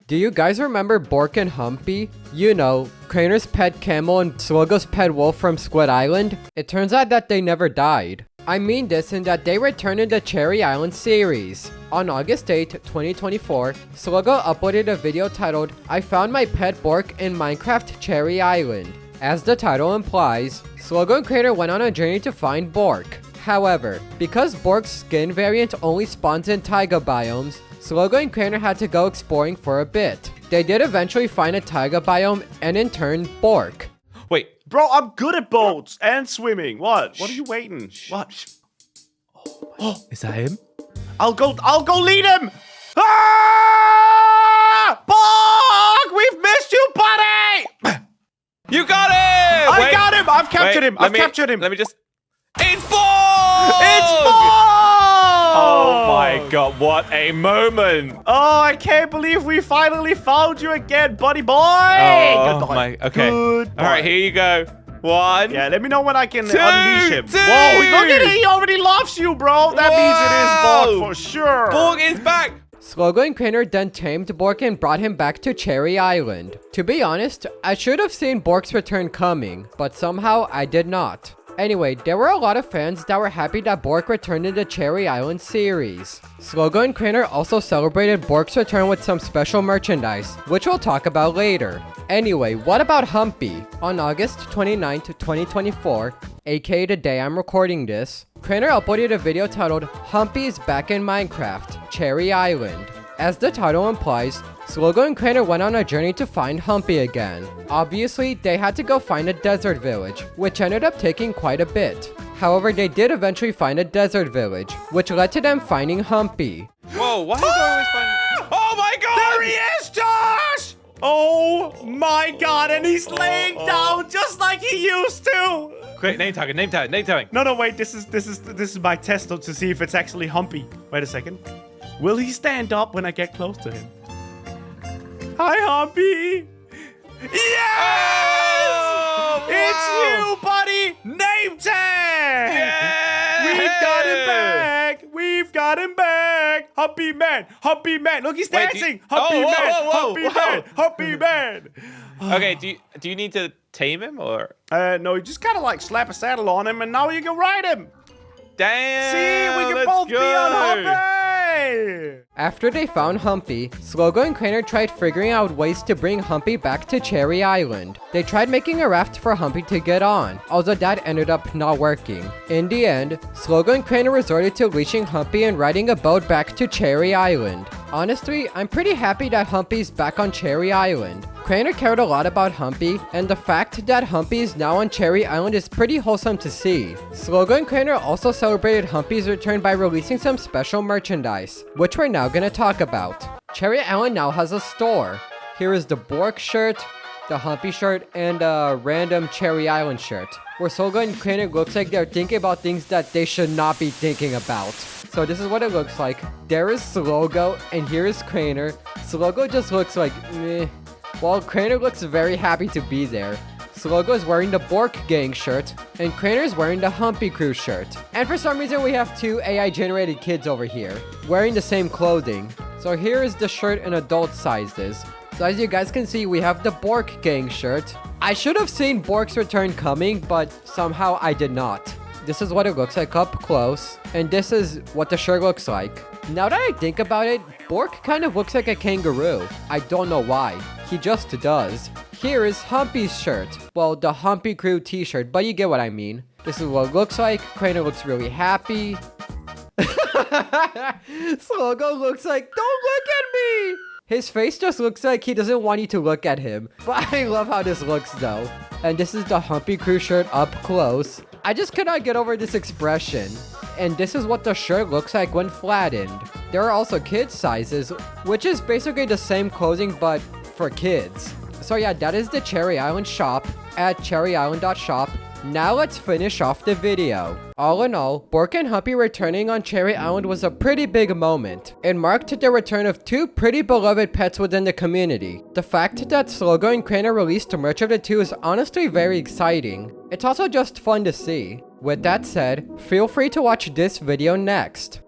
Do you guys remember Bork and Humpy? You know, Craner's pet camel and Slogo's pet wolf from Squid Island? It turns out that they never died. I mean this in that they returned in the Cherry Island series. On August 8, 2024, Slogo uploaded a video titled, "I found my pet Bork in Minecraft Cherry Island." As the title implies, Slogo and Craner went on a journey to find Bork. However, because Bork's skin variant only spawns in taiga biomes, Slogo and Craner had to go exploring for a bit. They did eventually find a taiga biome and in turn, Bork. Wait, Bro, I'm good at boats and swimming. What? What are you waiting? What? oh, is that him? I'll go lead him! Ah! Bork! We've missed you, buddy! You got him! I got him! I've captured him! I've captured him! Let me just... It's Bork! It's Bork! Oh my god, what a moment! Oh, I can't believe we finally found you again, buddy boy! Oh Good boy. my... Okay. Good boy. Alright, here you go. One. Yeah, let me know when I can Two, unleash him. two. Whoa, look at it! He already loves you, bro! That means it is Bork for sure! Bork is back! Slogo and Craner then tamed Bork and brought him back to Cherry Island. To be honest, I should have seen Bork's return coming, but somehow I did not. Anyway, there were a lot of fans that were happy that Bork returned in the Cherry Island series. Slogo and Craner also celebrated Bork's return with some special merchandise, which we'll talk about later. Anyway, what about Humpy? On August 29th, 2024, aka the day I'm recording this, Craner uploaded a video titled, "Humpy is back in Minecraft, Cherry Island." As the title implies, Slogo and Craner went on a journey to find Humpy again. Obviously, they had to go find a desert village, which ended up taking quite a bit. However, they did eventually find a desert village, which led to them finding Humpy. Whoa, why is there always fun? Oh my god! There he is, Josh! Oh my god, and he's laying down just like he used to! Quick, name tagging, name tagging, name tagging. No, wait, this is my test to see if it's actually Humpy. Wait a second. Will he stand up when I get close to him? Hi, Humpy! Yes! Oh, It's wow. you, buddy! Name tag! Yeah! We've got him back! We've got him back! Humpy man! Humpy man! Look, he's Wait, dancing! whoa, Humpy whoa, man! whoa, Humpy whoa. man! Humpy man! Okay, do you need to tame him or? No, you just gotta like slap a saddle on him and now you can ride him! Damn! See, we can let's both be on go. Humpy! After they found Humpy, Slogo and Craner tried figuring out ways to bring Humpy back to Cherry Island. They tried making a raft for Humpy to get on, although that ended up not working. In the end, Slogo and Craner resorted to leashing Humpy and riding a boat back to Cherry Island. Honestly, I'm pretty happy that Humpy's back on Cherry Island. Craner cared a lot about Humpy, and the fact that Humpy is now on Cherry Island is pretty wholesome to see. Slogo and Craner also celebrated Humpy's return by releasing some special merchandise, which we're now gonna talk about. Cherry Island now has a store. Here is the Bork shirt, the Humpy shirt, and a random Cherry Island shirt, where Slogo and Craner looks like they're thinking about things that they should not be thinking about. So this is what it looks like. There is Slogo, and here is Craner. Slogo just looks like meh, while Craner looks very happy to be there. Slogo is wearing the Bork Gang shirt, and Craner is wearing the Humpy Crew shirt. And for some reason, we have two AI-generated kids over here, wearing the same clothing. So here is the shirt in adult sizes. So as you guys can see, we have the Bork Gang shirt. I should have seen Bork's return coming, but somehow I did not. This is what it looks like up close, and this is what the shirt looks like. Now that I think about it, Bork kind of looks like a kangaroo. I don't know why. He just does. Here is Humpy's shirt. Well, the Humpy Crew t-shirt, but you get what I mean. This is what it looks like. Craner looks really happy. Slogo looks like, "Don't look at me!" His face just looks like he doesn't want you to look at him. But I love how this looks though. And this is the Humpy Crew shirt up close. I just cannot get over this expression. And this is what the shirt looks like when flattened. There are also kids sizes, which is basically the same clothing but for kids. So yeah, that is the Cherry Island shop at cherryisland.shop. Now let's finish off the video. All in all, Bork and Humpy returning on Cherry Island was a pretty big moment. It marked the return of two pretty beloved pets within the community. The fact that Slogo and Craner released merch of the two is honestly very exciting. It's also just fun to see. With that said, feel free to watch this video next.